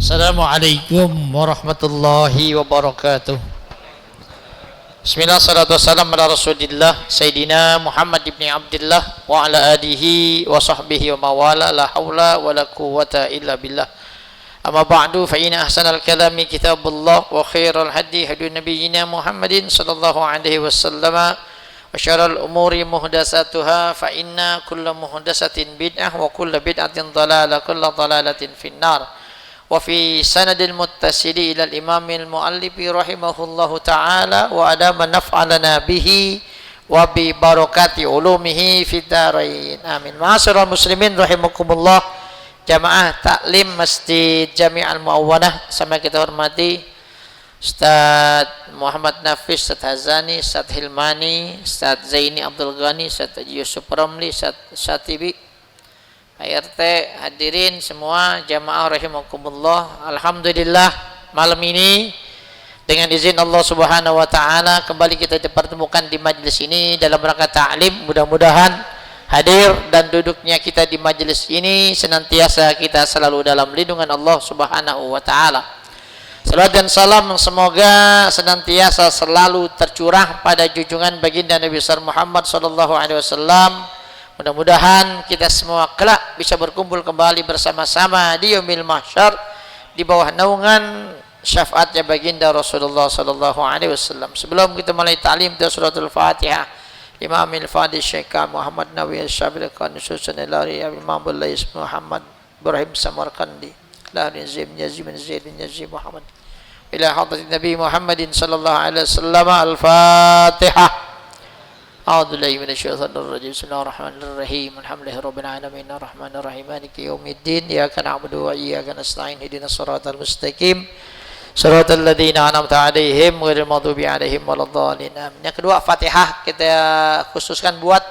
Assalamualaikum warahmatullahi wabarakatuh. Bismillah, salatu wassalam ala rasulillah Sayyidina Muhammad ibn Abdillah wa ala alihi wa sahbihi wa mawala, la hawla wa la quwwata illa billah. Amma ba'du, fa inna ahsanal kalami kitabullah wa khairal hadi hadi nabiyyina Muhammadin sallallahu alaihi wasallam wa syarrul umuri muhdatsatuha fa inna kulla muhdatsatin bid'ah wa kulla bid'atin dhalalah kulla dhalalatin finnar. Wa fi sanadil muttasili ila al-imam al-muallif rahimahullahu ta'ala wa adama naf'alana bihi wa bi barakati ulumihi fid dharain amin. Ma'asyiral muslimin rahimakumullah, jamaah taklim Masjid Jami' Al-Muawwanah, sama kita hormati Ustaz Muhammad Nafis, Ustaz Hazani, Ustaz Hilmani, Ustaz Zaini Abdul Ghani, Ustaz Yusuf Ramli, Ustaz Syatibi, Pak RT, hadirin semua jamaah rahimakumullah. Alhamdulillah, malam ini dengan izin Allah Subhanahu wa taala kembali kita dipertemukan di majelis ini dalam rangka ta'lim. Mudah-mudahan hadir dan duduknya kita di majelis ini senantiasa kita selalu dalam lindungan Allah Subhanahu wa taala. Salawat dan salam semoga senantiasa selalu tercurah pada junjungan baginda Nabi besar Muhammad sallallahu alaihi wasallam. Mudah-mudahan kita semua kelak bisa berkumpul kembali bersama-sama di yaumil mahsyar di bawah naungan syafaatnya baginda Rasulullah sallallahu alaihi wasallam. Sebelum kita mulai ta'lim suratul Fatihah, Imam al-Fadil Syekh Muhammad Nawawi Al-Syafi'i Qanususan Ilari Imam Bulais Muhammad Ibrahim Samarkandi Lahrin Zaim Yazim Zaid bin Yazim Muhammad ila hadrat Nabi Muhammadin sallallahu alaihi wasallam. Al-Fatihah. A'udzu billahi minasyaitonir rajim. Bismillahirrahmanirrahim. Alhamdulillahi rabbil alamin arrahmanir rahim maliki yaumiddin. Iyyaka na'budu wa iyyaka nasta'in. Ihdinas siratal mustaqim. Shiratal ladzina an'amta 'alaihim ghairil maghdubi 'alaihim waladdallin. Yang kedua, Fatihah kita khususkan buat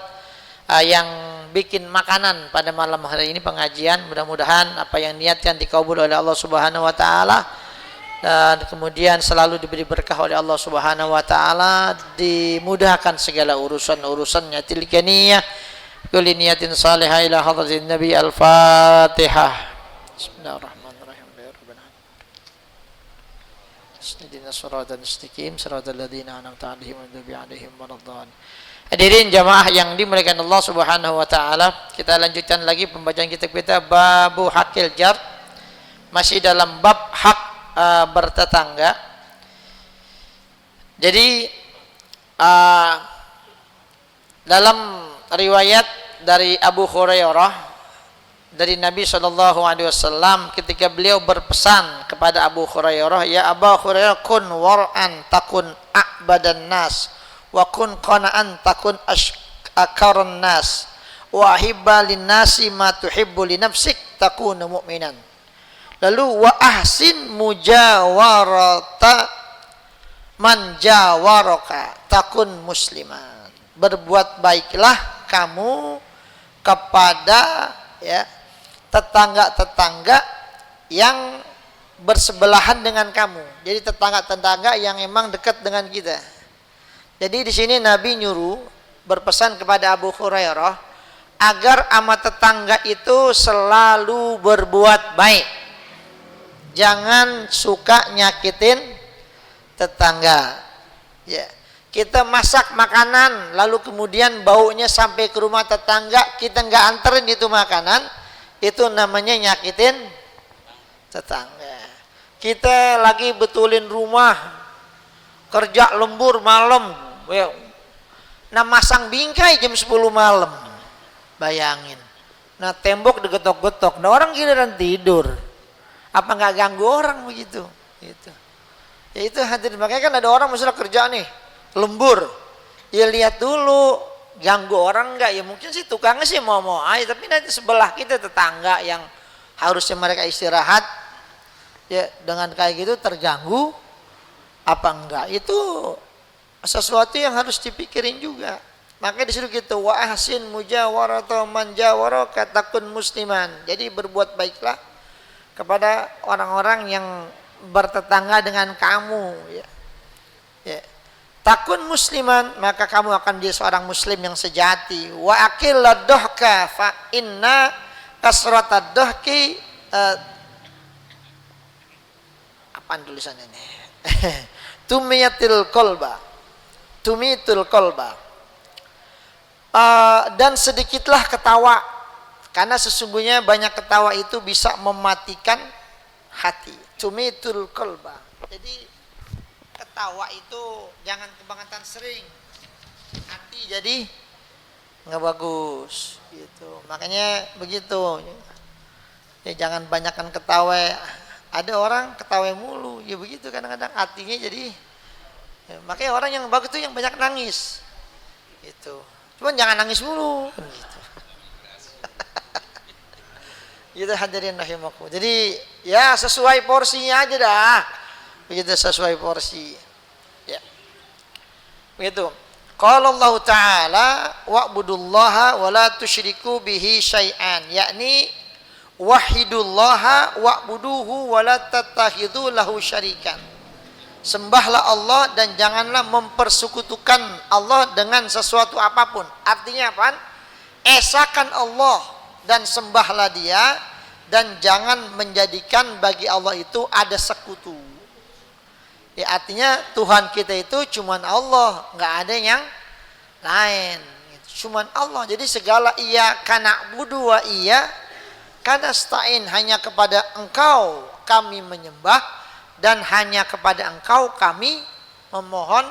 yang bikin makanan pada malam hari ini pengajian. Mudah-mudahan apa yang niatkan dikabul oleh Allah Subhanahu wa taala dan kemudian selalu diberi berkah oleh Allah Subhanahu wa taala, dimudahkan segala urusan-urusannya. Tilka niyyah kulli niyatin salihah ila hadratin nabi. Al-Fatihah. Bismillahirrahmanirrahim. Ihdinas siratal mustaqim siratal ladzina an'amta 'alaihim ghairil maghdubi 'alaihim waladdallin. Hadirin jamaah yang dimuliakan Allah Subhanahu wa taala, kita lanjutkan lagi pembacaan kitab kita Babu Hakil Jar, masih dalam bab hak bertetangga. Jadi dalam riwayat dari Abu Hurairah dari Nabi SAW ketika beliau berpesan kepada Abu Hurairah, ya Abu Hurairah, kun war'an takun a'badan nas wa kun qana'an takun akaran nas wa hibba lin nasi ma tuhibbu li nafsik takunu mu'minan. Lalu wa ahsin mujawarata man jawaraka takun musliman. Berbuat baiklah kamu kepada tetangga-tetangga yang bersebelahan dengan kamu. Jadi tetangga-tetangga yang emang dekat dengan kita. Jadi di sini Nabi nyuruh berpesan kepada Abu Hurairah agar sama tetangga itu selalu berbuat baik. Jangan suka nyakitin tetangga. Ya. Kita masak makanan lalu kemudian baunya sampai ke rumah tetangga, kita nggak anterin itu makanan, itu namanya nyakitin tetangga. Kita lagi betulin rumah, kerja lembur malam, nah masang bingkai jam 10 malam, bayangin. Nah tembok digetok-getok, nah orang giliran tidur. Apa nggak ganggu orang begitu? Gitu. Ya itu hadirin, makanya kan ada orang misalnya kerja nih lembur, ya lihat dulu ganggu orang nggak. Ya mungkin sih tukangnya sih mau aja, tapi nanti sebelah kita tetangga yang harusnya mereka istirahat, ya dengan kayak gitu terganggu apa enggak, itu sesuatu yang harus dipikirin juga. Makanya disuruh gitu, wa ahsin mujawarata man jawaraka takun musliman. Jadi berbuat baiklah kepada orang-orang yang bertetangga dengan kamu, ya. Takun musliman, maka kamu akan jadi seorang muslim yang sejati. Wa akil ladhka fa inna kasratad dhahki apaan tulisannya ini? Tumiyatil kolba, tumitul kolba. Dan sedikitlah ketawa, karena sesungguhnya banyak ketawa itu bisa mematikan hati. Tumitul kolba. Jadi ketawa itu jangan kebangetan sering, hati jadi nggak bagus gitu. Makanya begitu ya, jangan banyakkan ketawa. Ada orang ketawa mulu ya, begitu kadang-kadang hatinya jadi ya, makanya orang yang bagus itu yang banyak nangis gitu. Cuman jangan nangis mulu gitu. Gitu hadirin rahimakumullah. Jadi ya sesuai porsinya aja dah. Begitu sesuai porsi. Ya. Begitu. Qala Allah Ta'ala wa'budullaha wa la tusyriku bihi syai'an, yakni wahidullaha wa'buduhu wa la tattakhidhu lahu syarikan. Sembahlah Allah dan janganlah mempersekutukan Allah dengan sesuatu apapun. Artinya apa? Esakan Allah dan sembahlah Dia, dan jangan menjadikan bagi Allah itu ada sekutu. Ya, artinya Tuhan kita itu cuman Allah, nggak ada yang lain. Cuman Allah. Jadi segala iya kana budu wa iya kana stain, hanya kepada Engkau kami menyembah dan hanya kepada Engkau kami memohon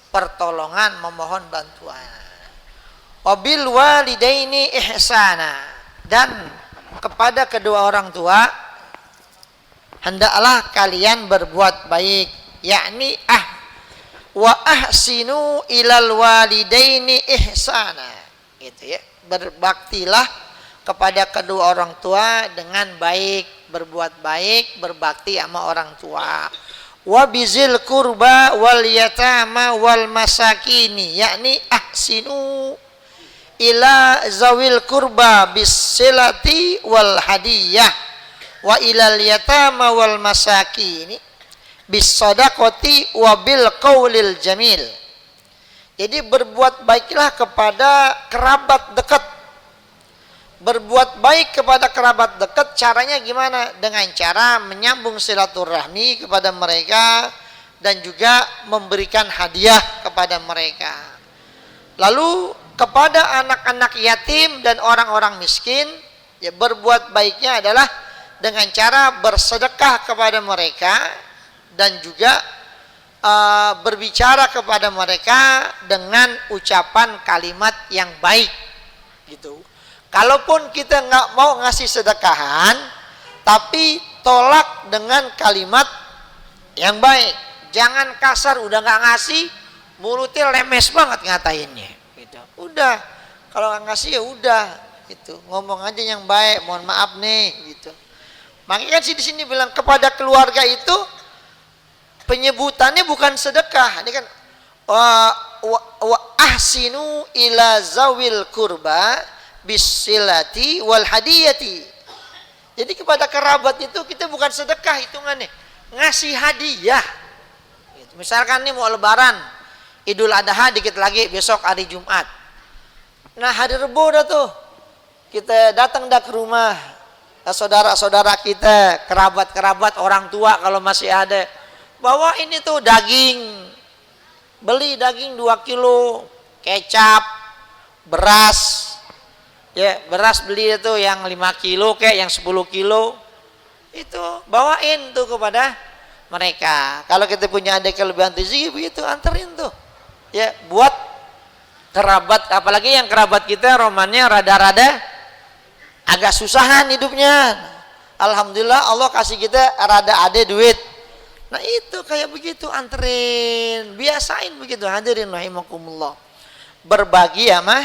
pertolongan, memohon bantuan. Wabil walidaini ihsana, dan kepada kedua orang tua hendaklah kalian berbuat baik, yakni wa ahsinu ilal walidaini ihsana. Gitu ya. Berbaktilah kepada kedua orang tua dengan baik, berbuat baik, berbakti sama orang tua. Wa bizil kurba wal yatama wal masakini, yakni ahsinu ila zawil kurba bisilati wal hadiyah wa ilal yatama wal masakini bis sadaqati wa bil qaulil jamil. Jadi berbuat baiklah kepada kerabat dekat. Berbuat baik kepada kerabat dekat caranya gimana? Dengan cara menyambung silaturahmi kepada mereka dan juga memberikan hadiah kepada mereka. Lalu kepada anak-anak yatim dan orang-orang miskin, ya berbuat baiknya adalah dengan cara bersedekah kepada mereka dan juga berbicara kepada mereka dengan ucapan kalimat yang baik gitu. Kalaupun kita nggak mau ngasih sedekahan, tapi tolak dengan kalimat yang baik. Jangan kasar, udah nggak ngasih, mulutnya lemes banget ngatainnya. Gitu. Udah, kalau nggak ngasih ya udah, gitu. Ngomong aja yang baik, mohon maaf nih, gitu. Makanya kan di sini bilang kepada keluarga itu penyebutannya bukan sedekah. Ini kan wa ahsinu ila zawil kurba bisilati wal hadiyati. Jadi kepada kerabat itu kita bukan sedekah hitungannya, ngasih hadiah. Gitu. Misalkan nih mau lebaran, Idul Adha dikit lagi, besok hari Jumat. Nah hari Rebo dah tuh, kita datang dah ke rumah saudara-saudara kita, kerabat-kerabat, orang tua kalau masih ada. Bawa ini tuh daging, beli daging 2 kilo, kecap, beras. Ya, beras beli itu yang 5 kilo kayak yang 10 kilo. Itu bawain tuh kepada mereka. Kalau kita punya ada kelebihan rezeki begitu anterin tuh. Ya, buat kerabat, apalagi yang kerabat kita romannya rada-rada agak susahan hidupnya. Alhamdulillah Allah kasih kita rada ada duit. Nah, itu kayak begitu anterin, biasain begitu hadirin rahimakumullah. Berbagi sama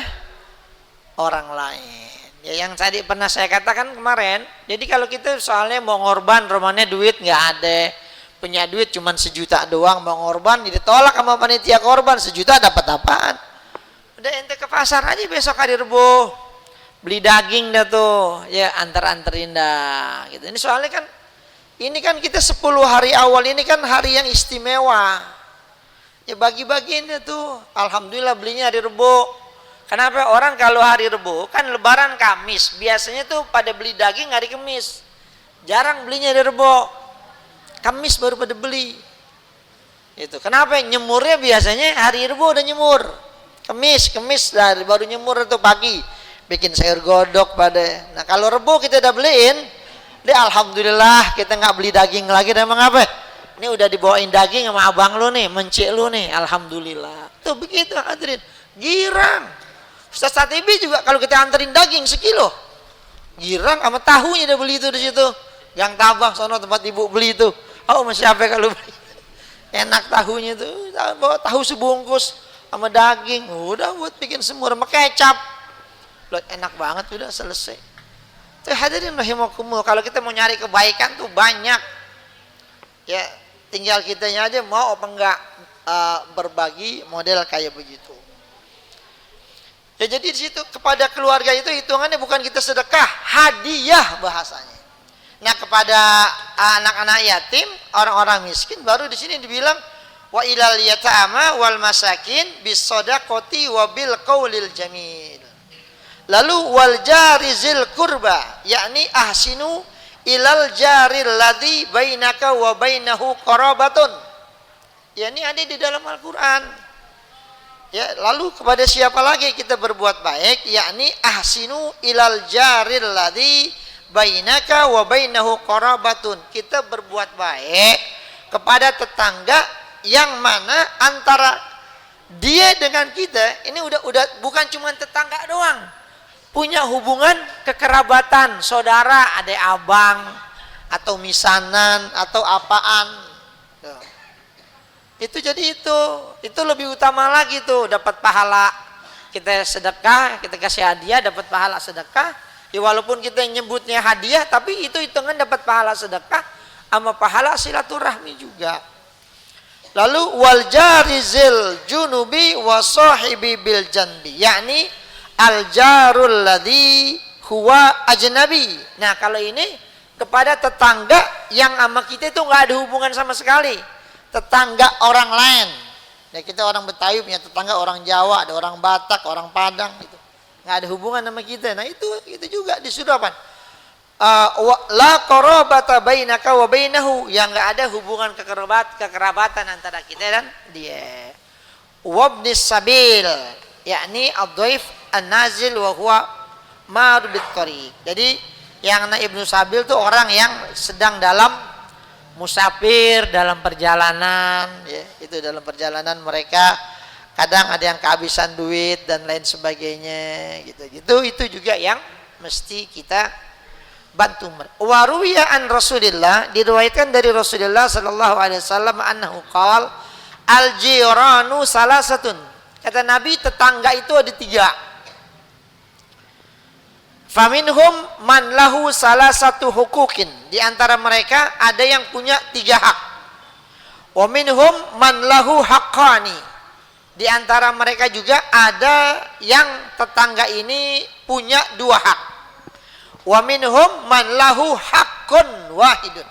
orang lain. Ya yang tadi pernah saya katakan kemarin, jadi kalau kita soalnya mau ngorban romannya duit nggak ada, punya duit cuman 1 juta doang, mau ngorban ditolak sama panitia korban, 1 juta dapat apaan? Udah ente ke pasar aja besok hari Rebo, beli daging dah tuh, ya anterin dah gitu. Ini soalnya kan ini kan kita 10 hari awal ini kan hari yang istimewa, ya bagi-bagiin dah tuh. Alhamdulillah belinya hari Rebo. Kenapa? Orang kalau hari Rebo kan lebaran Kamis, biasanya tuh pada beli daging hari Kamis, jarang belinya hari Rebo. Kamis baru pada beli. Itu kenapa? Nyemurnya biasanya hari Rebo udah nyemur. Kemis baru nyemur itu pagi. Bikin sayur godok pada. Nah kalau Rebo kita udah beliin, dia alhamdulillah kita nggak beli daging lagi. Dan emang apa? Ini udah dibawain daging sama abang lu nih, mencik lu nih, alhamdulillah. Tuh begitu hadirin, girang. Ustaz Tatibi juga kalau kita anterin daging sekilo, girang sama tahunya dia beli itu di situ. Yang Tabang sono tempat ibu beli itu. Oh masih apa kalau beli? Enak tahunya tuh, bawa tahu sebungkus sama daging, udah buat bikin semur sama kecap. Loh, enak banget, udah selesai. Tuh hadirin rahimakumullah, kalau kita mau nyari kebaikan tuh banyak. Ya, tinggal kitanya aja mau apa enggak berbagi model kayak begitu. Ya jadi di situ kepada keluarga itu hitungannya bukan kita sedekah, hadiah bahasanya. Nah kepada anak-anak yatim, orang-orang miskin baru di sini dibilang wa ilal yatama wal masakin bis shadaqati wa bil qaulil jamil. Lalu wal jari zil kurba, yakni ahsinu ilal jaril ladzi bainaka wa bainahu qarabatun. Ya ini ada di dalam Al-Qur'an. Ya, lalu kepada siapa lagi kita berbuat baik, yakni ahsinu ilal jaril ladzi bainaka wa bainahu qarabatun. Kita berbuat baik kepada tetangga yang mana antara dia dengan kita ini udah bukan cuma tetangga doang, punya hubungan kekerabatan, saudara, adik abang atau misanan atau apaan. Itu jadi itu lebih utama lagi tuh, dapat pahala kita sedekah, kita kasih hadiah dapat pahala sedekah. Ya walaupun kita nyebutnya hadiah, tapi itu hitungan dapat pahala sedekah sama pahala silaturahmi juga. Lalu wal jarizil junubi wa sahibi bil janbi, yakni al jarul ladzi huwa ajnabi. Nah kalau ini kepada tetangga yang sama kita itu nggak ada hubungan sama sekali, tetangga orang lain. Ya kita orang Betawi punya tetangga orang Jawa, ada orang Batak, orang Padang gitu. Nggak ada hubungan sama kita. Nah itu juga disuruh apa? La qarabata bainaka wa bainahu, yang nggak ada hubungan kekerabatan antara kita dan dia. Wabnis sabil, yakni ad-dhaif an-nazil wa huwa mar bit tariq. Jadi yang Ibnu Sabil itu orang yang sedang dalam musafir, dalam perjalanan, ya, itu dalam perjalanan mereka kadang ada yang kehabisan duit dan lain sebagainya gitu. Itu juga yang mesti kita bantu. Wa ruwiya an Rasulillah, diriwayatkan dari Rasulullah sallallahu alaihi wasallam annahu qala al jiranu salasatun. Kata Nabi, tetangga itu ada 3. Faminhum man lahu salasatu huquqin, di antara mereka ada yang punya 3 hak. Wa minhum man lahu haqqani, di antara mereka juga ada yang tetangga ini punya 2 hak. Wa minhum man lahu haqqun wahidun.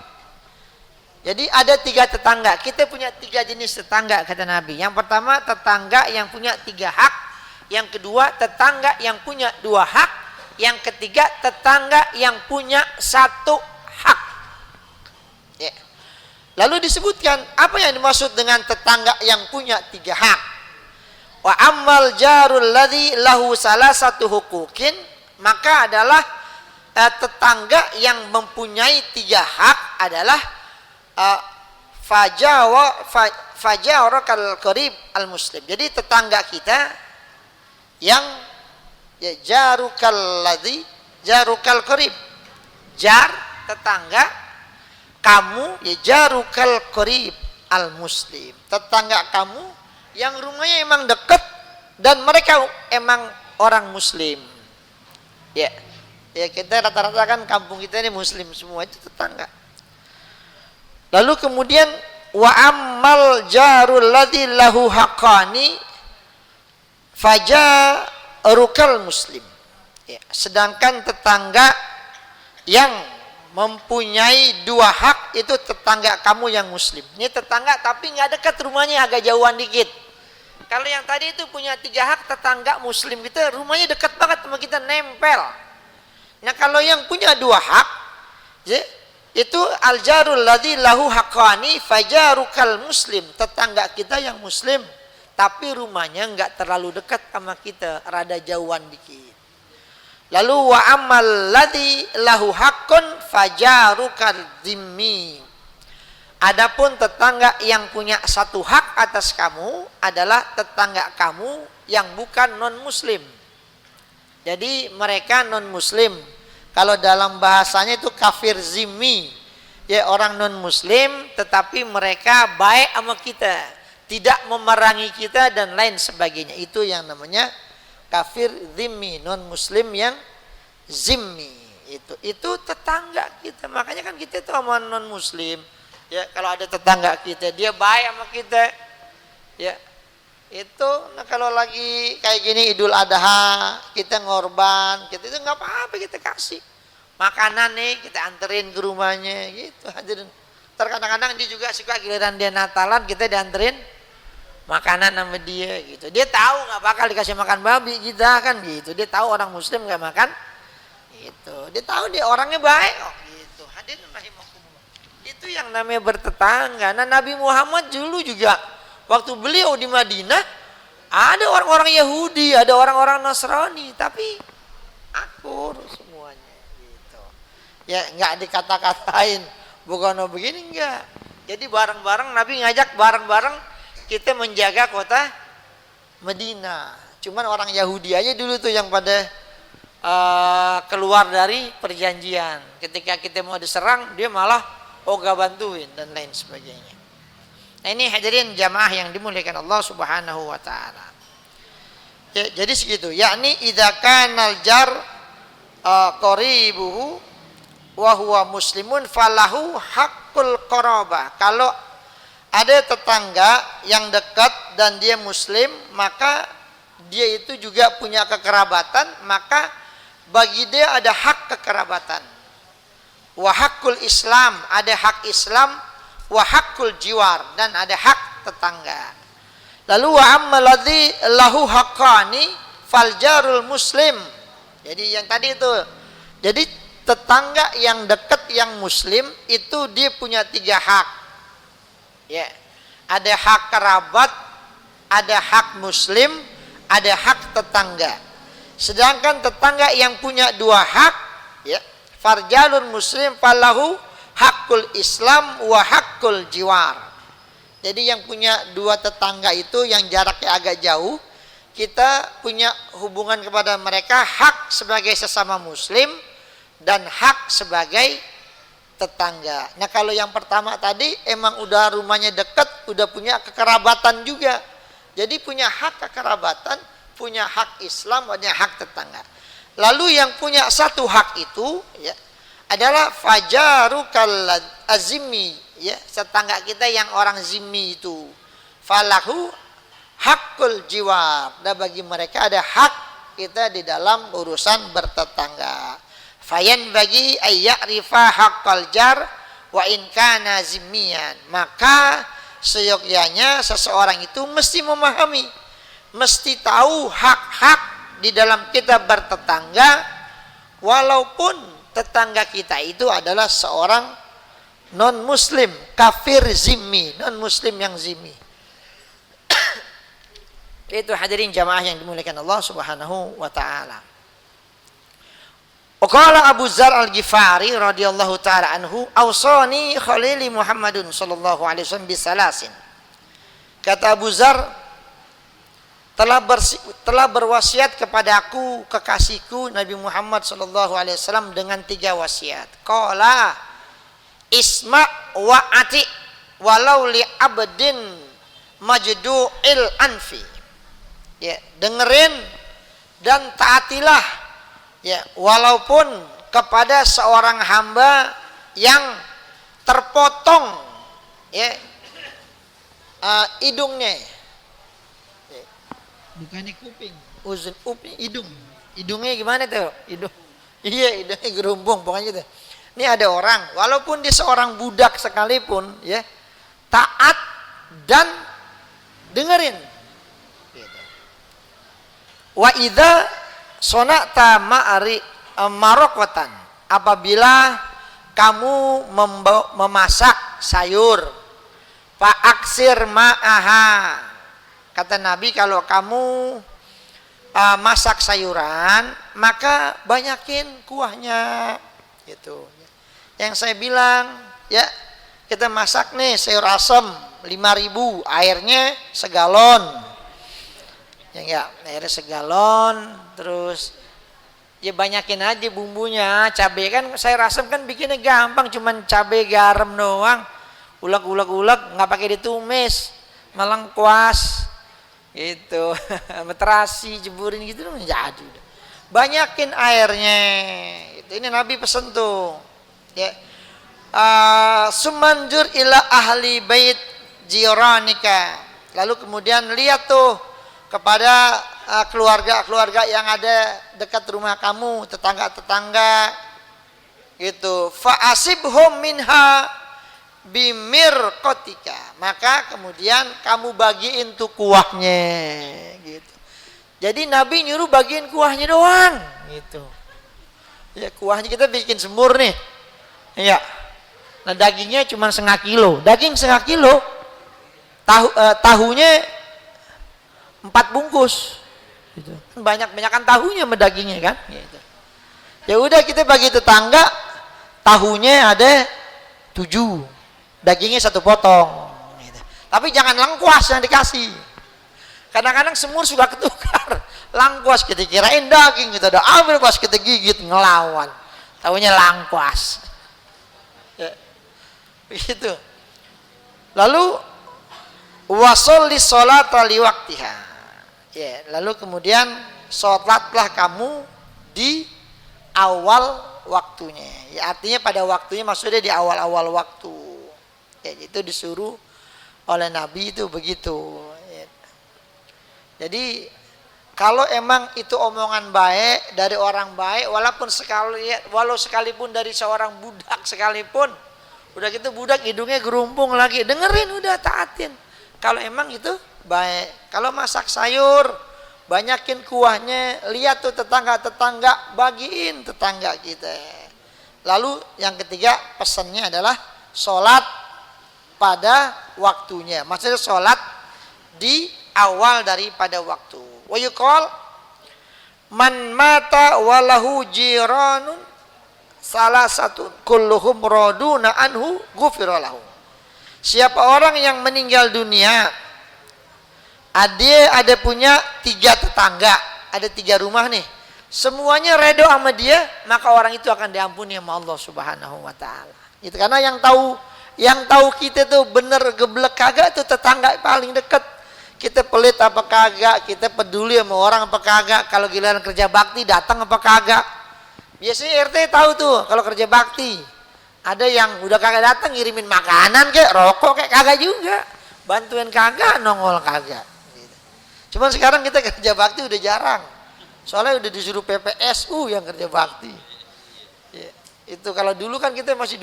Jadi ada 3 tetangga. Kita punya 3 jenis tetangga kata Nabi. Yang pertama tetangga yang punya 3 hak. Yang kedua tetangga yang punya 2 hak. Yang ketiga tetangga yang punya 1 hak. Ya. Lalu disebutkan apa yang dimaksud dengan tetangga yang punya 3 hak. Wa ammal jarul ladzi lahu salasatu huquqin, maka adalah tetangga yang mempunyai 3 hak adalah fajarakal qarib al muslim. Jadi tetangga kita yang ya jarukal qarib, jar tetangga, kamu ya jarukal qarib al muslim, tetangga kamu yang rumahnya emang dekat dan mereka emang orang muslim. Ya kita rata-rata kan kampung kita ini muslim semua, itu tetangga. Lalu kemudian wa ammal jarul ladzi lahu haqqani fajarukal muslim. Ya, sedangkan tetangga yang mempunyai 2 hak itu tetangga kamu yang muslim. Ini tetangga tapi nggak dekat rumahnya, agak jauhan dikit. Kalau yang tadi itu punya 3 hak, tetangga muslim kita rumahnya dekat banget sama kita, nempel. Nah kalau yang punya 2 hak, ya, Itu al-jarul ladzi lahu haqqani fajarukal muslim, tetangga kita yang muslim tapi rumahnya enggak terlalu dekat sama kita, rada jauhan dikit. Lalu wa amal ladzi lahu haqqun fajarukal dhimmi. Adapun tetangga yang punya satu hak atas kamu adalah tetangga kamu yang bukan non muslim. Jadi mereka non muslim. Kalau dalam bahasanya itu kafir zimmi, ya orang non muslim tetapi mereka baik sama kita, tidak memerangi kita dan lain sebagainya. Itu yang namanya kafir zimmi, non muslim yang zimmi. Itu tetangga kita. Makanya kan kita itu sama non muslim, ya kalau ada tetangga kita dia baik sama kita, ya itu. Nah kalau lagi kayak gini Idul Adha kita ngorban, kita itu nggak apa-apa, kita kasih makanan nih, kita anterin ke rumahnya gitu. Hadirin, terkadang-kadang dia juga suka giliran dia Natalan kita dianterin makanan sama dia gitu. Dia tahu nggak bakal dikasih makan babi kita kan gitu. Dia tahu orang muslim nggak makan gitu. Dia tahu dia orangnya baik kok gitu. Hadirin rahimakumullah. Itu yang namanya bertetangga. Nah Nabi Muhammad dulu juga waktu beliau di Madinah ada orang-orang Yahudi, ada orang-orang Nasrani, tapi akur semuanya gitu. Ya nggak dikata-katain, bukan begini enggak. Jadi bareng-bareng Nabi ngajak bareng-bareng kita menjaga kota Madinah. Cuman orang Yahudi aja dulu tuh yang pada keluar dari perjanjian. Ketika kita mau diserang, dia malah ogah bantuin dan lain sebagainya. Nah ini hadirin jamaah yang dimuliakan Allah Subhanahu wa taala. Ya, jadi segitu. Yakni idza kanal jar qaribuhu wa huwa muslimun falahu haqqul qarabah. Kalau ada tetangga yang dekat dan dia muslim, maka dia itu juga punya kekerabatan, maka bagi dia ada hak kekerabatan. Wa haqqul Islam, ada hak Islam, wa haqqul jiwar, dan ada hak tetangga. Lalu wa ammal ladzi lahu haqqani fal jarul muslim. Jadi yang tadi itu, jadi tetangga yang dekat yang muslim itu dia punya 3 hak. Ya. Ada hak kerabat, ada hak muslim, ada hak tetangga. Sedangkan tetangga yang punya 2 hak, ya, farjalul muslim falahu hakul Islam wa hakul jiwar. Jadi yang punya 2 tetangga itu yang jaraknya agak jauh, kita punya hubungan kepada mereka hak sebagai sesama muslim dan hak sebagai tetangga. Nah kalau yang pertama tadi emang udah rumahnya dekat, udah punya kekerabatan juga. Jadi punya hak kekerabatan, punya hak Islam, punya hak tetangga. Lalu yang punya 1 hak itu, ya, adalah fajarukal azimi, ya, tetangga kita yang orang zimmi itu. Falahu hakul jiwar. Dan bagi mereka ada hak kita di dalam urusan bertetangga. Fayan bagi ayya'rifa haqqal jar wa in kana zimmiyan. Maka seyogyanya seseorang itu mesti memahami, mesti tahu hak-hak di dalam kita bertetangga, walaupun tetangga kita itu adalah seorang non muslim, kafir zimmi, non muslim yang zimmi. Itu hadirin jamaah yang dimuliakan Allah Subhanahu wa taala. Qala Abu Dzar Al-Ghifari radhiyallahu taala anhu, "Awsani Khalili Muhammadun sallallahu alaihi wasallam bisalasin." Kata Abu Dzar, telah berwasiat kepadaku kekasihku Nabi Muhammad sallallahu alaihi wasallam dengan 3 wasiat. Qala isma' wa ati walau li abdin majdu'il anfi. Ya, dengerin dan taatilah, ya, walaupun kepada seorang hamba yang terpotong, ya, hidungnya. Bukannya kuping, uzun uping, hidung. Hidungnya gimana tuh? Hidung. Iya, hidungnya gerumbung pokoknya gitu. Ini ada orang, walaupun dia seorang budak sekalipun, ya, taat dan dengerin. Gitu. Wa idza sonata ma'ari marokotan, apabila kamu memasak sayur, fa'aksir ma'aha. Kata Nabi, kalau kamu masak sayuran, maka banyakin kuahnya. Gitu. Yang saya bilang, ya kita masak nih sayur asem 5.000, airnya segalon. Ya, airnya segalon, terus ya banyakin aja bumbunya. Cabai kan sayur asem kan bikinnya gampang, cuman cabai garam doang. Ulek, nggak pakai ditumis, melengkuas gitu. Terasi jeburin gitu dong jadi. Banyakin airnya. Itu ini Nabi pesen tuh. Ya. Sumanjur ila ahli bait jiranika. Lalu kemudian lihat tuh kepada keluarga-keluarga yang ada dekat rumah kamu, tetangga-tetangga gitu. Fa'asibhum minha bimir kotika, maka kemudian kamu bagiin tuh kuahnya gitu. Jadi Nabi nyuruh bagiin kuahnya doang gitu. Ya kuahnya kita bikin semur nih, ya. Nah dagingnya cuma 0,5 kilo, daging 0,5 kilo, tahunya 4 bungkus, gitu. Banyakan tahunya sama dagingnya kan. Gitu. Ya udah kita bagi tetangga, tahunya ada 7. Dagingnya 1 potong gitu. Tapi jangan lengkuas yang dikasih. Kadang-kadang semur suka ketukar, langkuas kita kirain daging, kita udah ambil pas kita gigit ngelawan, tahunya langkuas ya, begitu. Lalu wasolli sholata liwaktiha ya, lalu kemudian sholatlah kamu di awal waktunya ya, artinya pada waktunya, maksudnya di awal-awal waktu. Ya, itu disuruh oleh Nabi itu begitu. Ya. Jadi kalau emang itu omongan baik dari orang baik, walau sekalipun dari seorang budak sekalipun, udah gitu budak hidungnya gerumpung lagi, dengerin udah taatin. Kalau emang itu baik. Kalau masak sayur, banyakin kuahnya, lihat tuh tetangga-tetangga, bagiin tetangga kita. Lalu yang ketiga pesannya adalah sholat pada waktunya, maksudnya sholat di awal daripada waktu. Wa yuqal man mata walahu jiranun salah satu kulluhum raduna anhu ghufira lahu. Siapa orang yang meninggal dunia, ada punya 3 tetangga, ada 3 rumah nih, semuanya redo sama dia, maka orang itu akan diampuni sama Allah Subhanahu wa taala. Itu karena yang tahu kita tuh bener geblek kagak tuh tetangga paling dekat. Kita pelit apa kagak, kita peduli sama orang apa kagak, kalau giliran kerja bakti datang apa kagak. Biasanya RT tahu tuh kalau kerja bakti. Ada yang udah kagak datang ngirimin makanan kayak rokok kayak kagak juga. Bantuin kagak, nongol kagak gitu. Cuman sekarang kita kerja bakti udah jarang. Soalnya udah disuruh PPSU yang kerja bakti. Ya. Itu kalau dulu kan kita masih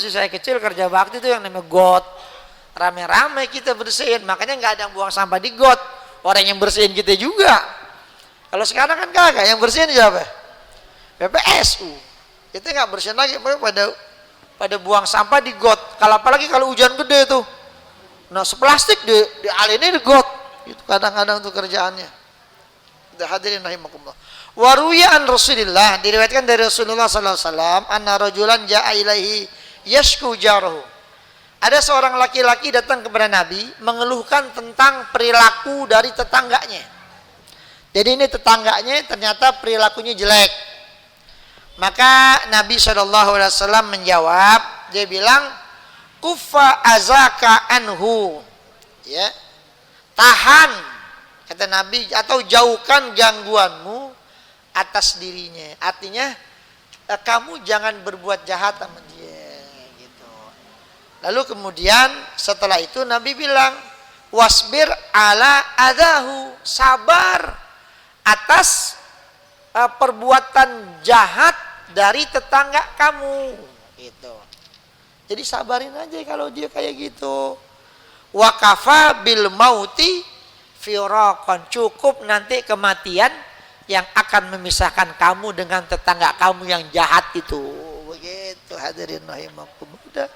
saya kecil kerja bakti itu yang namanya got, rame-rame kita bersihin, makanya nggak ada yang buang sampah di got, orang yang bersihin kita juga. Kalau sekarang kan kagak, yang bersihin siapa? PPSU. Kita nggak bersihin lagi, pada buang sampah di got. Kalau apalagi kalau hujan gede tuh, nah seplastik dialinin di got, itu kadang-kadang tuh kerjaannya. Kita hadirin rahimakumullah. Waruya an Rasulillah, diriwayatkan dari Rasulullah sallallahu alaihi wasallam, anna rajulan jaa ilaihi yashku jarahu. Ada seorang laki-laki datang kepada Nabi mengeluhkan tentang perilaku dari tetangganya. Jadi ini tetangganya ternyata perilakunya jelek. Maka Nabi sallallahu alaihi wasallam menjawab, dia bilang, "Kuffa azaka anhu." Ya. Tahan, kata Nabi, atau jauhkan gangguanmu atas dirinya. Artinya kamu jangan berbuat jahat sama dia gitu. Lalu kemudian setelah itu Nabi bilang, wasbir ala adahu, sabar atas perbuatan jahat dari tetangga kamu gitu. Jadi sabarin aja kalau dia kayak gitu. Wa kafa bil mauti firaqan, cukup nanti kematian yang akan memisahkan kamu dengan tetangga kamu yang jahat itu. Begitu Hadirin rahimakumullah. Udah.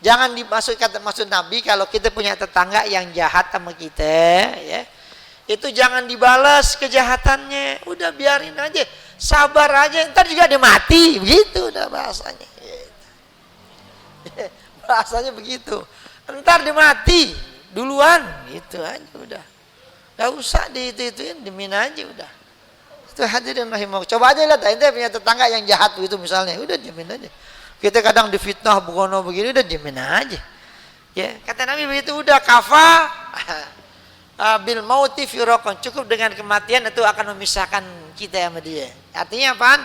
Jangan dimaksud kata maksud Nabi kalau kita punya tetangga yang jahat sama kita, ya. Itu jangan dibalas kejahatannya. Udah biarin aja. Sabar aja, ntar juga dia mati. Begitu udah bahasanya. Bahasanya begitu. Ntar dia mati duluan, gitu aja udah. Gak usah itu-ituin, dimin aja udah. Itu hadirin rahimahullah. Coba aja lihat, ente punya tetangga yang jahat begitu misalnya, udah dimin aja. Kita kadang difitnah begono begini, udah dimin aja. Ya, kata Nabi begitu, udah kafa bil mauti firaqan, cukup dengan kematian itu akan memisahkan kita sama dia. Artinya apaan?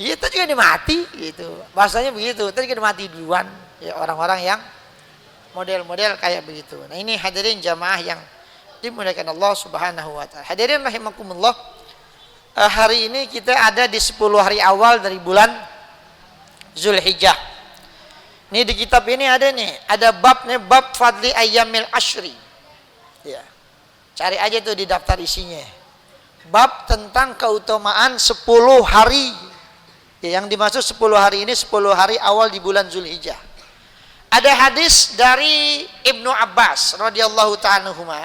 Ya, itu juga dimati gitu. Bahasanya begitu, itu juga dimati duluan. Ya, orang-orang yang model-model kayak begitu. Nah, ini hadirin jamaah yang dimuliakan Allah Subhanahu wa taala. Hadirin rahimakumullah. Hari ini kita ada di 10 hari awal dari bulan Zulhijjah. Ini di kitab ini ada nih, ada babnya, bab fadli ayyamil ashri. Ya. Cari aja tuh di daftar isinya. Bab tentang keutamaan 10 hari. Ya, yang dimaksud 10 hari ini 10 hari awal di bulan Zulhijjah. Ada hadis dari Ibnu Abbas radhiyallahu ta'ala anhuma.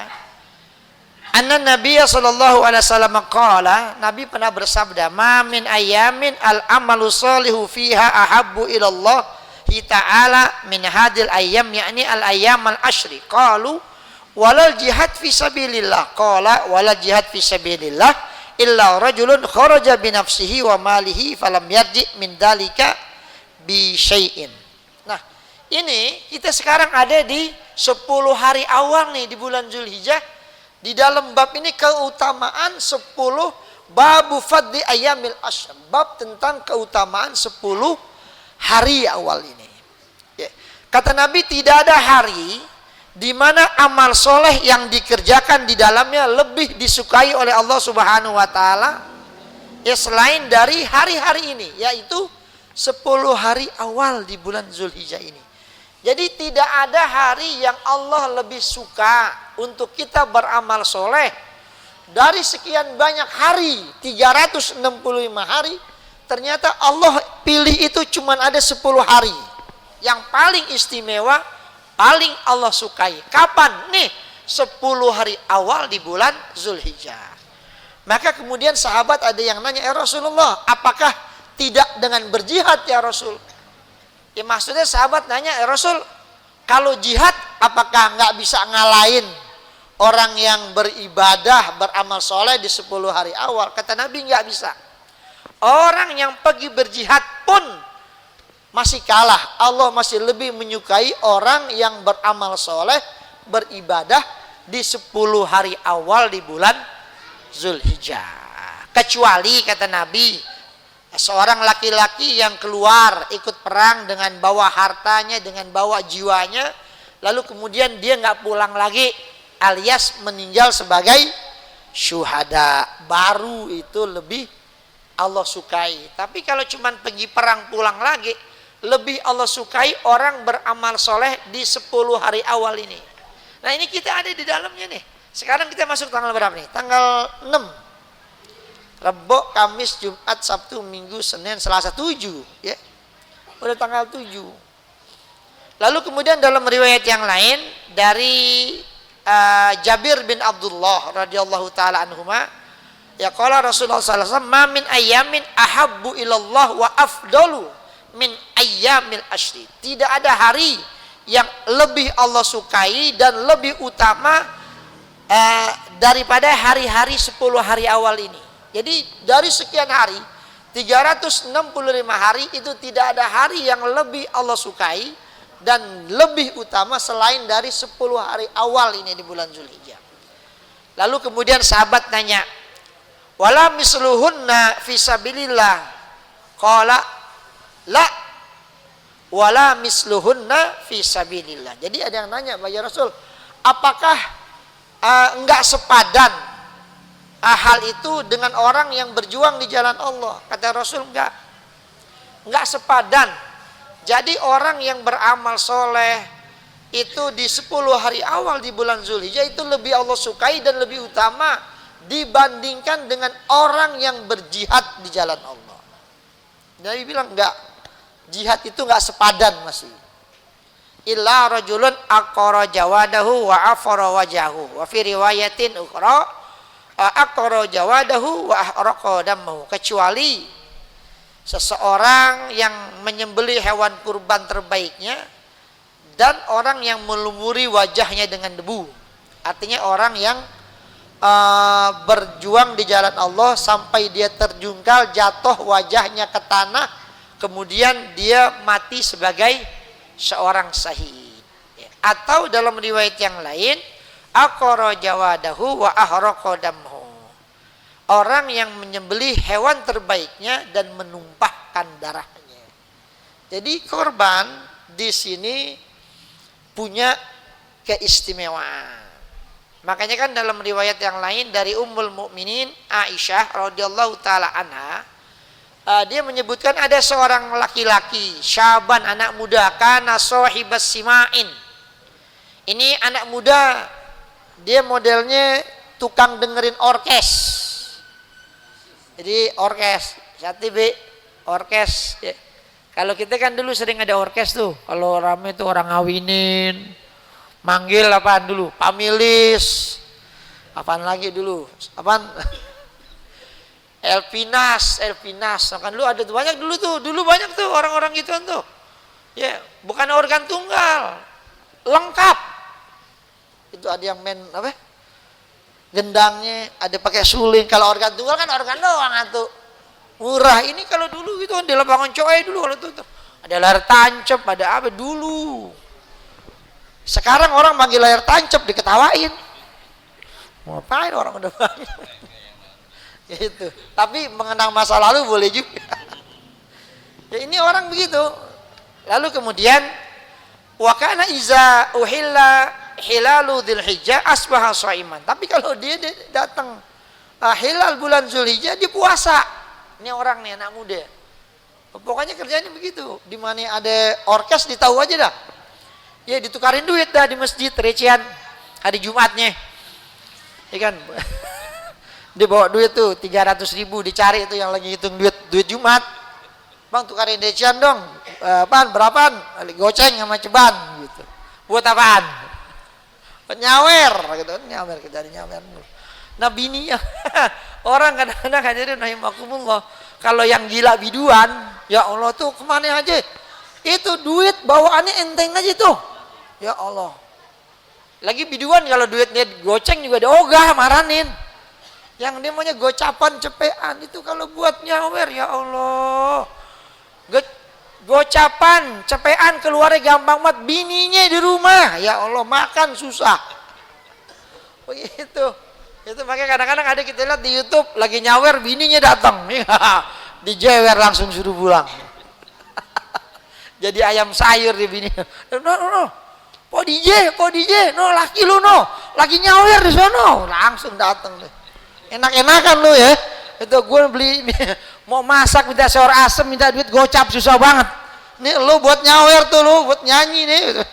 Anna Nabiya sallallahu alaihi wasallam qala, Nabi pernah bersabda, "Ma min ayamin al-amalu salihu fiha ahabbu ila Allah ta'ala min hadil ayyam, yakni al-ayyam al-ashri." Qalu, "Walal jihad fi sabilillah." Qala, "Walal jihad fi sabilillah illa rajulun kharaja bi nafsihi wa malihi falam yarji min dalika bi syai'in." Nah, ini kita sekarang ada di 10 hari awal nih di bulan Zulhijjah. Di dalam bab ini keutamaan 10 babu fadli ayyamil ashr, bab tentang keutamaan 10 hari awal ini. Ya. Kata Nabi, tidak ada hari di mana amal soleh yang dikerjakan di dalamnya lebih disukai oleh Allah Subhanahu wa taala ya selain dari hari-hari ini, yaitu 10 hari awal di bulan Zulhijjah ini. Jadi tidak ada hari yang Allah lebih suka untuk kita beramal soleh dari sekian banyak hari, 365 hari. Ternyata Allah pilih itu cuma ada 10 hari yang paling istimewa, paling Allah sukai. Kapan? Nih 10 hari awal di bulan Zulhijjah. Maka kemudian sahabat ada yang nanya, "Ya Rasulullah, apakah tidak dengan berjihad ya Rasul?" Ya maksudnya sahabat nanya, "Ya Rasul, kalau jihad apakah nggak bisa ngalahin orang yang beribadah, beramal soleh di 10 hari awal?" Kata Nabi, nggak bisa. Orang yang pergi berjihad pun masih kalah. Allah masih lebih menyukai orang yang beramal soleh, beribadah di 10 hari awal di bulan Zulhijjah. Kecuali kata Nabi, seorang laki-laki yang keluar ikut perang dengan bawa hartanya, dengan bawa jiwanya, lalu kemudian dia nggak pulang lagi, alias meninggal sebagai syuhada, baru itu lebih Allah sukai. Tapi kalau cuma pergi perang pulang lagi, lebih Allah sukai orang beramal soleh di 10 hari awal ini. Nah, ini kita ada di dalamnya nih. Sekarang kita masuk tanggal berapa nih? Tanggal 6. Rabu, Kamis, Jumat, Sabtu, Minggu, Senin, Selasa, 7 ya. Udah tanggal 7. Lalu kemudian dalam riwayat yang lain dari Jabir bin Abdullah radhiyallahu taala anhuma, ya qala Rasulullah sallallahu alaihi wasallam, "Ma min ayyamin ahabbu ilallah wa afdalu min ayyamil ashri." Tidak ada hari yang lebih Allah sukai dan lebih utama daripada hari-hari 10 hari awal ini. Jadi dari sekian hari, 365 hari itu tidak ada hari yang lebih Allah sukai dan lebih utama selain dari 10 hari awal ini di bulan Zulhijjah. Lalu kemudian sahabat nanya, "Wala misluhunna fi sabilillah?" Qala, "La wala misluhunna fi sabilillah." Jadi ada yang nanya, "Ya Rasul, apakah enggak sepadan hal itu dengan orang yang berjuang di jalan Allah?" Kata Rasul, enggak sepadan. Jadi orang yang beramal soleh itu di 10 hari awal di bulan Zulhijjah itu lebih Allah sukai dan lebih utama dibandingkan dengan orang yang berjihad di jalan Allah. Nabi bilang enggak. jihad itu nggak sepadan masih. Illa rajulun aqara jawadahu wa afara wajahu wa fi riwayatin ukhra aqara jawadahu wa ahraqa damahu, kecuali seseorang yang menyembelih hewan kurban terbaiknya dan orang yang melumuri wajahnya dengan debu. Artinya orang yang berjuang di jalan Allah sampai dia terjungkal, jatuh wajahnya ke tanah, kemudian dia mati sebagai seorang syahid. Atau dalam riwayat yang lain, aqara jawadahu wa ahraqa damhu, orang yang menyembelih hewan terbaiknya dan menumpahkan darahnya. Jadi korban di sini punya keistimewaan. Makanya kan dalam riwayat yang lain dari Ummul Mukminin Aisyah radhiyallahu taala anha, dia menyebutkan ada seorang laki-laki syaban, anak muda, kana sahibas sima'in. Ini anak muda, dia modelnya tukang dengerin orkes. Jadi orkes, Satibi, orkes. Ya. Kalau kita kan dulu sering ada orkes tuh, kalau rame tuh orang ngawinin, manggil apaan dulu, pamilis, apaan lagi dulu, apaan? Elpinas, kan dulu ada tuh, banyak dulu banyak tuh orang-orang gituan tuh. Ya, bukan organ tunggal, lengkap. Itu ada yang main apa? Gendangnya, ada pakai suling. Kalau organ tunggal kan organ doang tuh. Murah. Ini kalau dulu gitu di lapangan coy dulu kalau tuh. Ada layar tancap, ada apa dulu. Sekarang orang manggil layar tancap diketawain. Mau ngapain orang udah banyak. Gitu. Tapi mengenang masa lalu boleh juga. Ya ini orang begitu. Lalu kemudian wa kana iza uhilla hilalu dzulhijjah asbaha shaiman. Tapi kalau dia datang hilal bulan Zulhijjah dia puasa. Ini orang nih anak muda. Pokoknya kerjanya begitu. Di mana ada orkes ditahu aja dah. Ya ditukarin duit dah di masjid recehan hari Jumatnya. Ya kan? Dia bawa duit tuh 300.000, dicari itu yang lagi hitung duit Jumat. Bang tukarin recehan dong. Apaan berapaan? Goceng sama ceban gitu. Buat apaan? Buat nyawer gitu. Nyawer, kita ada nyawer. Nah bininya orang kadang-kadang hadirin rahimakumullah, kalau yang gila biduan, ya Allah tuh kemana aja? Itu duit bawaannya enteng aja tuh. Ya Allah. Lagi biduan kalau duitnya goceng juga diogah maranin. Yang dia maunya gocapan cepean itu kalau buat nyawer, ya Allah. Gocapan cepean keluarnya gampang banget, bininya di rumah, ya Allah makan susah. Begitu. Itu makanya kadang-kadang ada kita lihat di YouTube lagi nyawer bininya datang. Dijewer langsung suruh pulang. Jadi ayam sayur di bini. No. Po DJ, no laki lu no. Lagi nyawer di sono, langsung datang deh. Enak-enakan lu ya. Itu gue beli mau masak minta sayur asem, minta duit gocap susah banget. Nih lu buat nyawer tuh, lu buat nyanyi nih.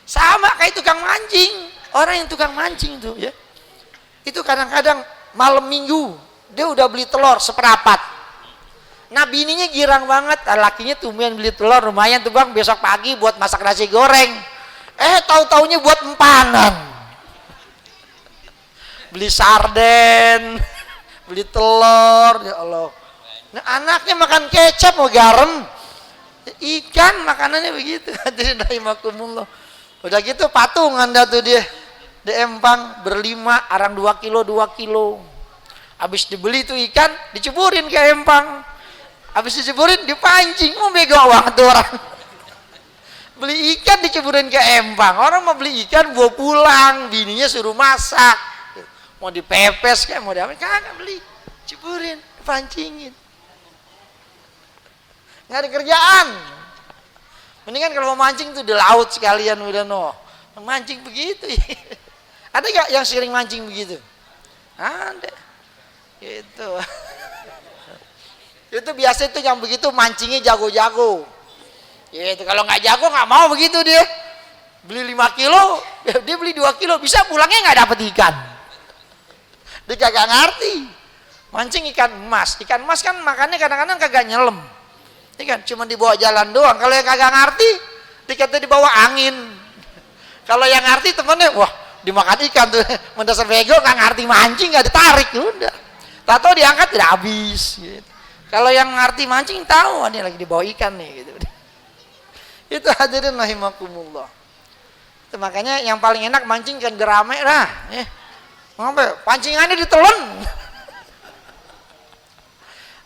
Sama kayak tukang mancing. Orang yang tukang mancing tuh ya. Itu kadang-kadang malam minggu dia udah beli telur seperapat. Nah bininya girang banget, lakinya tumben beli telur lumayan tuh bang, besok pagi buat masak nasi goreng. Tahu-taunya buat empanan. Beli sarden, beli telur, ya Allah. Nah, anaknya makan kecap mau garam, ikan makanannya begitu. Hadirin rahimakumullah. Udah gitu patungan dah tuh dia. Di Empang berlima, arang 2 kilo. Habis dibeli tuh ikan, diceburin ke Empang. Habis diceburin dipancing, mau bego banget tuh orang. Beli ikan diceburin ke Empang. Orang mau beli ikan bawa pulang, bininya suruh masak. Mau dipepes kayak mau diapain, kagak beli. Ceburin, pancingin. Nggak ada kerjaan. Mendingan kalau mau mancing tuh di laut sekalian udah no. Mancing begitu. Ada gak yang sering mancing begitu? Ada. Gitu. Itu biasa itu yang begitu mancingnya jago-jago. Gitu. Kalau nggak jago nggak mau begitu dia. Beli 5 kilo, dia beli 2 kilo, bisa pulangnya nggak dapet ikan. Dia kagak ngerti. Mancing ikan emas. Ikan emas kan makannya kadang-kadang kagak nyelam. Ini kan cuma dibawa jalan doang. Kalau yang kagak ngerti dikata dibawa angin. Kalau yang ngerti temennya, wah dimakan ikan tuh mendasar bego, nggak ngerti mancing, nggak ditarik, udah. Tahu diangkat tidak habis. Gitu. Kalau yang ngerti mancing tahu, ini lagi dibawa ikan nih. Gitu. Itu hadirin rahimakumullah. Itu makanya yang paling enak mancing kan gerame lah. Ngapa? Pancingannya ditelan.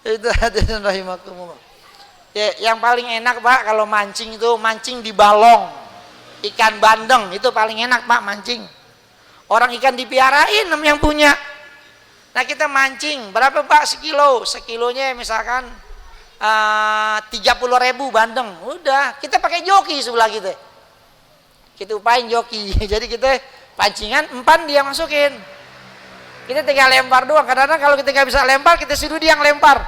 Itu hadirin rahimakumullah. Ya, yang paling enak Pak kalau mancing itu mancing di balong. Ikan bandeng itu paling enak Pak mancing. Orang ikan dipiarain yang punya. Nah kita mancing berapa Pak sekilo? Sekilonya misalkan 30.000 bandeng. Udah kita pakai joki sebelah kita. Kita upain joki. Jadi kita pancingan empan dia masukin. Kita tinggal lempar doang. Kadang-kadang kalau kita nggak bisa lempar kita suruh dia yang lempar.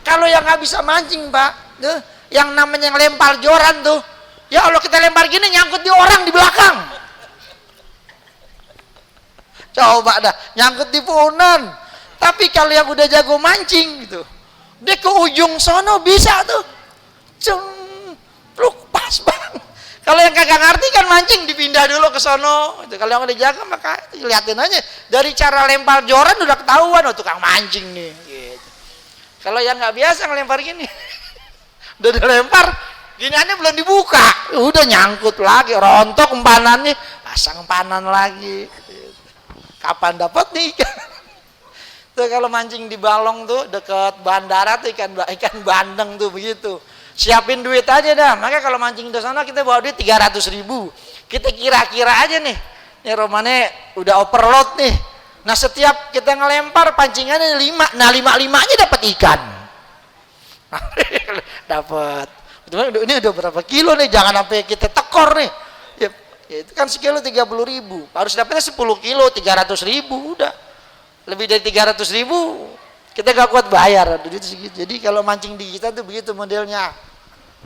Kalau yang nggak bisa mancing Pak, tuh, yang namanya yang lempar joran tuh, ya Allah kita lempar gini nyangkut di orang di belakang. Coba dah nyangkut di punan. Tapi kalau yang udah jago mancing gitu, dia ke ujung sono bisa tuh, cempluk pas bang. Kalau yang kagak ngerti kan mancing dipindah dulu ke sono. Itu kalau yang udah jago maka liatin aja dari cara lempar joran udah ketahuan, oh tukang mancing nih. Gitu. Kalau yang nggak biasa ngelempar gini, udah dilempar, giniannya belum dibuka, udah nyangkut lagi, rontok empanannya, pasang empanan lagi. Kapan dapat nih ikan? Tuh kalau mancing di balong tuh deket bandara tuh ikan bandeng tuh begitu. Siapin duit aja dah. Maka kalau mancing di sana kita bawa duit 300.000. Kita kira-kira aja nih. Nih romane udah overload nih. Nah setiap kita ngelempar pancingannya 5. Nah 5-5-nya dapat ikan. Dapat. Ini udah berapa kilo nih? Jangan sampai kita tekor nih. Ya, itu kan sekilo 30.000. Harus dapatnya 10 kilo 300.000 udah. Lebih dari 300.000 kita gak kuat bayar. Jadi kalau mancing di kita tuh begitu modelnya.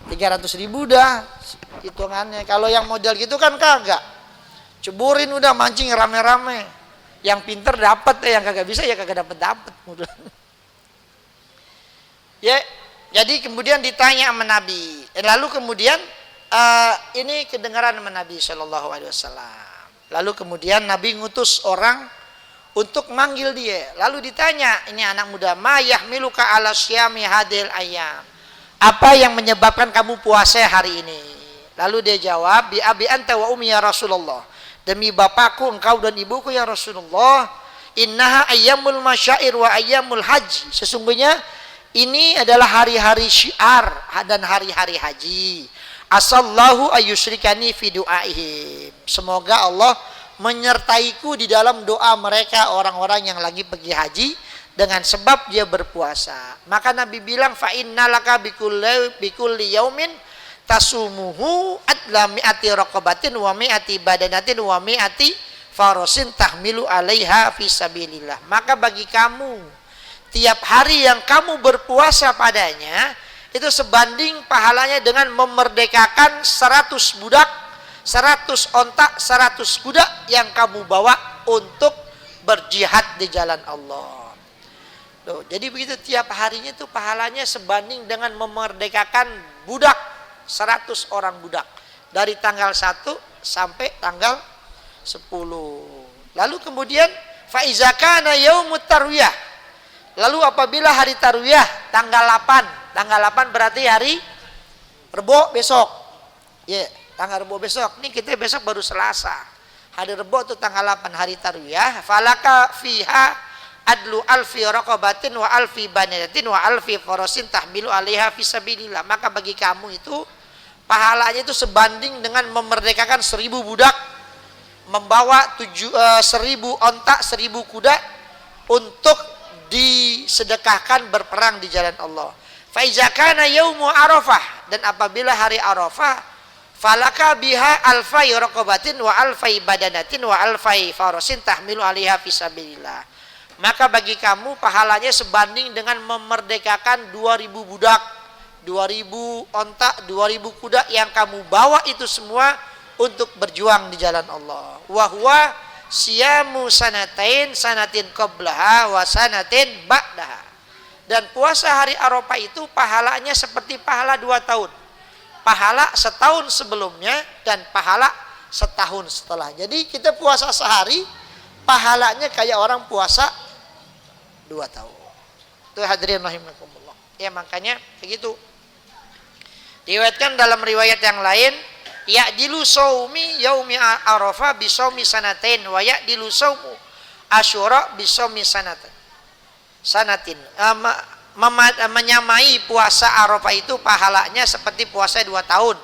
300.000 udah hitungannya. Kalau yang model gitu kan kagak. Ceburin udah mancing rame-rame. Yang pinter dapat, yang kagak bisa ya kagak dapat. Ya, jadi kemudian ditanya sama Nabi. Lalu kemudian ini kedengaran sama Nabi Shallallahu Alaihi Wasallam. Lalu kemudian Nabi ngutus orang untuk manggil dia. Lalu ditanya, ini anak muda, ma yahmiluka ala syami hadil ayam. Apa yang menyebabkan kamu puasa hari ini? Lalu dia jawab, bi abi anta wa ummi ya Rasulullah. Demi bapakku, engkau dan ibuku ya Rasulullah. Innaha ayyamul masyair wa ayyamul haji. Sesungguhnya ini adalah hari-hari syiar dan hari-hari haji. Asallahu ayyusyrikani fi du'aihim. Semoga Allah menyertaiku di dalam doa mereka orang-orang yang lagi pergi haji dengan sebab dia berpuasa. Maka Nabi bilang fa innalaka bikulli yaumin tasumuhu adla mi'ati raqabatin wa mi'ati badanatin wa mi'ati farasin tahmilu alaiha fisabilillah. Maka bagi kamu tiap hari yang kamu berpuasa padanya itu sebanding pahalanya dengan memerdekakan 100 budak, 100 ontak, 100 kuda yang kamu bawa untuk berjihad di jalan Allah. Loh, jadi begitu tiap harinya itu pahalanya sebanding dengan memerdekakan budak, 100 orang budak. Dari tanggal 1 sampai tanggal 10. Lalu kemudian faiza kana yaumut tarwiyah. Lalu apabila hari tarwiyah tanggal 8. Tanggal 8 berarti hari Rebo besok. Ya, tanggal Rebo besok. Ini kita besok baru Selasa. Hari Rebo itu tanggal 8 hari tarwiyah. Falaka fiha adlu alfi raqabatin wa alfi banyatin wa alfi farasin tahmilu alaiha fisabilillah. Maka bagi kamu itu pahalanya itu sebanding dengan memerdekakan 1000 budak, membawa 1000 ontak, 1000 kuda untuk disedekahkan berperang di jalan Allah. Faiza kana yaumu Arafah, dan apabila hari Arafah falaka biha alfai raqabatin wa alfai badanatin wa alfai farasin tahmilu alaiha fisabilillah. Maka bagi kamu pahalanya sebanding dengan memerdekakan 2000 budak, 2000 ontak, 2000 kuda yang kamu bawa itu semua untuk berjuang di jalan Allah. Wa huwa siyamu sanatin qablaha wa sanatin ba'daha. Dan puasa hari Arafah itu pahalanya seperti pahala 2 tahun. Pahala setahun sebelumnya dan pahala setahun setelah. Jadi kita puasa sehari, pahalanya kayak orang puasa 2 tahun. Itu hadirin rahimakumullah. Ya makanya begitu. Diriwayatkan dalam riwayat yang lain, ya'dilu shaumi yaumi Arafah bi shaumi sanatain wa ya'dilu shaumu Asyura bi shaumi sanatin. Menyamai puasa Arafah itu pahalanya seperti puasa 2 tahun.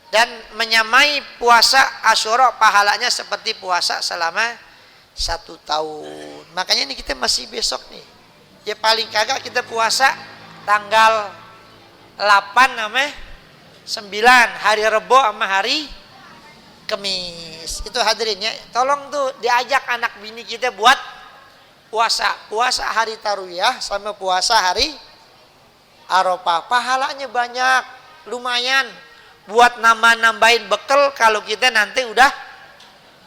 Dan menyamai puasa Asyura pahalanya seperti puasa selama 1 tahun. Makanya ini kita masih besok nih. Ya paling kagak kita puasa tanggal 8 sama 9 hari Rebo sama hari Kamis. Itu hadirin ya. Tolong tuh diajak anak bini kita buat puasa hari Tarwiyah sama puasa hari Arafah. Pahalanya banyak, lumayan buat nambahin bekal kalau kita nanti udah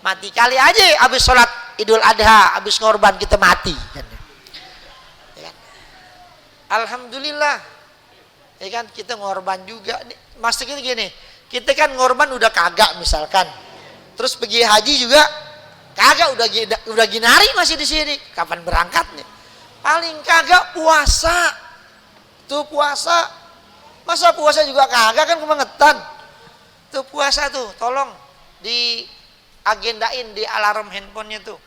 mati. Kali aja habis sholat Idul Adha, habis ngorban kita mati. Alhamdulillah, ya kan kita ngorban juga. Maksudnya gini, kita kan ngorban udah kagak misalkan, terus pergi haji juga kagak, udah ginari masih di sini. Kapan berangkatnya? Paling kagak puasa. Tuh puasa, masa puasa juga kagak kan kebangetan. Tuh puasa tuh, tolong di agendain di alarm handphonenya tuh.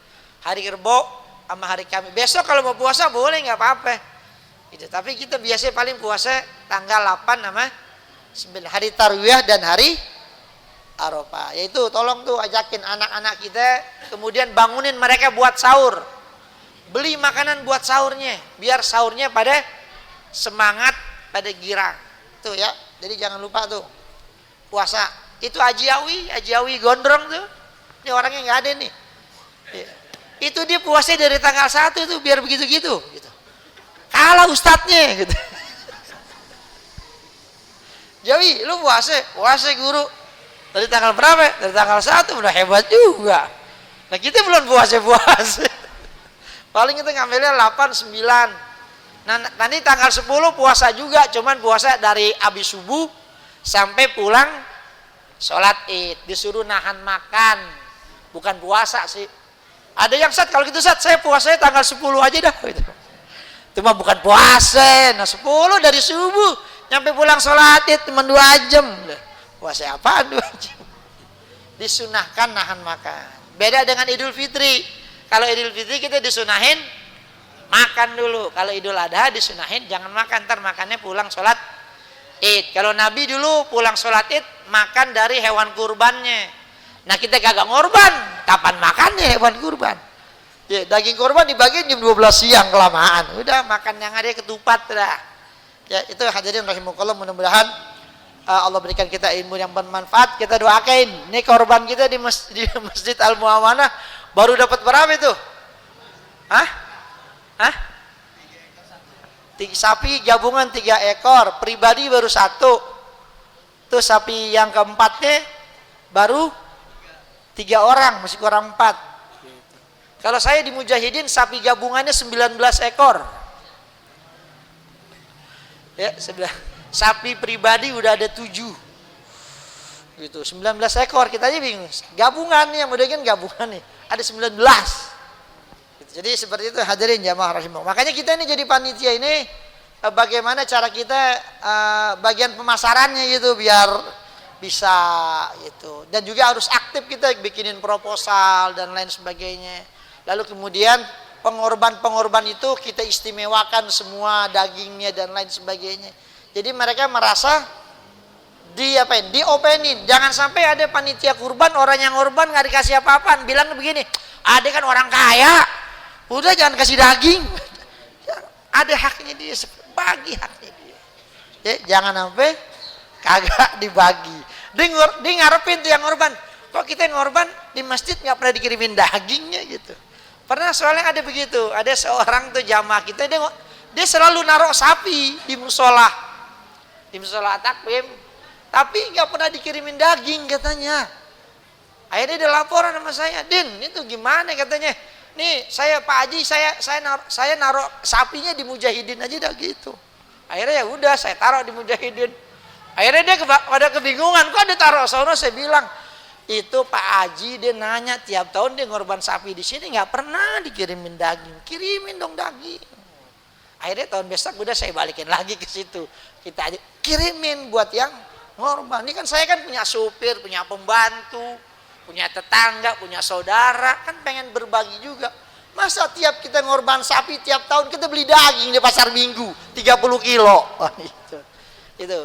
Hari Rebo sama hari Kamis. Besok kalau mau puasa boleh nggak apa-apa. Gitu. Tapi kita biasanya paling puasa tanggal 8 sama 9 hari Tarwiyah dan hari Arafah. Yaitu tolong tuh ajakin anak-anak kita, kemudian bangunin mereka buat sahur. Beli makanan buat sahurnya, biar sahurnya pada semangat, pada girang. Tuh ya. Jadi jangan lupa tuh. Puasa. Itu Ajiawi gondrong tuh. Ini orangnya nggak ada nih. Itu dia puasa dari tanggal 1 tuh biar begitu-gitu gitu. Kalah ustadznya gitu. Jawi, lu puasa guru. Dari tanggal berapa? Dari tanggal 1 udah hebat juga. Nah kita belum puasa. Paling kita ngambilnya 8, 9. Nah nanti tanggal 10 puasa juga, cuman puasa dari habis subuh sampai pulang sholat Id. Disuruh nahan makan, bukan puasa sih. Ada yang kalau gitu saya puasanya tanggal 10 aja dah gitu. Itu mah bukan puasa. Nah 10 dari subuh nyampe pulang sholat Id cuma 2 jam. Puasa apaan 2 jam? Disunahkan nahan makan. Beda dengan Idul Fitri. Kalau Idul Fitri kita disunahin makan dulu. Kalau Idul Adha disunahin jangan makan, ntar makannya pulang sholat Id. Kalau Nabi dulu pulang sholat Id makan dari hewan kurbannya. Nah kita kagak ngorban, kapan makannya hewan kurban? Ya, daging korban dibagiin jam 12 siang kelamaan. Udah makan yang ada ketupat dah. Ya, itu hadirin rahimakumullah, mudah-mudahan Allah berikan kita ilmu yang bermanfaat. Kita doakan. Ini korban kita di Masjid Al Muawanah baru dapat berapa itu? Hah? 3 sapi gabungan 3 ekor, pribadi baru 1. Tuh sapi yang keempatnya baru 3 orang, masih kurang 4. Kalau saya di Mujahidin sapi gabungannya 19 ekor. Ya, sapi pribadi udah ada 7. Gitu, 19 ekor. Kita aja bingung. Gabungan nih yang mudah kan gabungan nih. Ada 19. Gitu. Jadi seperti itu hadirin jamaah rahimah. Makanya kita ini jadi panitia ini bagaimana cara kita bagian pemasarannya gitu biar bisa gitu. Dan juga harus aktif kita bikinin proposal dan lain sebagainya. Lalu kemudian pengorban itu kita istimewakan semua dagingnya dan lain sebagainya. Jadi mereka merasa diopenin. Jangan sampai ada panitia kurban, orang yang kurban nggak dikasih apa-apaan. Bilang begini, ada kan orang kaya, udah jangan kasih daging. Ada haknya dia, bagi haknya dia. Ya, jangan sampai kagak dibagi. Dia ngarepin tuh yang korban. Kok kita yang korban di masjid nggak pernah dikirimin dagingnya gitu. Pernah soalnya ada begitu. Ada seorang tuh jamaah kita dia selalu naruh sapi di musola takbim, tapi nggak pernah dikirimin daging katanya. Akhirnya dia laporan sama saya, Din, itu gimana katanya? nih saya Pak Haji, saya naruh sapinya di Mujahidin aja dah gitu. Akhirnya ya udah saya taruh di Mujahidin. Akhirnya dia pada kebingungan, kok dia taruh sono. Saya bilang, itu Pak Haji dia nanya tiap tahun dia ngorban sapi di sini nggak pernah dikirimin daging, kirimin dong daging. Akhirnya tahun besok udah saya balikin lagi ke situ, kita aja kirimin buat yang ngorban. Ini kan saya kan punya supir, punya pembantu, punya tetangga, punya saudara, kan pengen berbagi juga. Masa tiap kita ngorban sapi tiap tahun kita beli daging di pasar Minggu 30 kilo. Oh, itu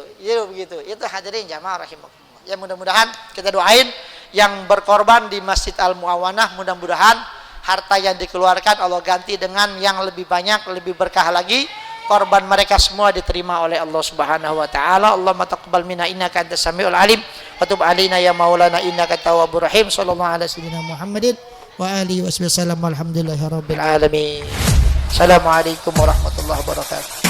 begitu. Itu hadirin jamaah rahimakumullah. Ya mudah-mudahan kita doain yang berkorban di Masjid Al-Muawanah, mudah-mudahan harta yang dikeluarkan Allah ganti dengan yang lebih banyak, lebih berkah lagi. Korban mereka semua diterima oleh Allah Subhanahu wa taala. Allahumma taqabbal minna innaka antas samiul alim wa tub alaina ya maulana innaka tawwabur rahim. Sallallahu alaihi wasallam Muhammadin wa alihi wasallam. Alhamdulillahirabbil alamin. Assalamualaikum warahmatullahi wabarakatuh.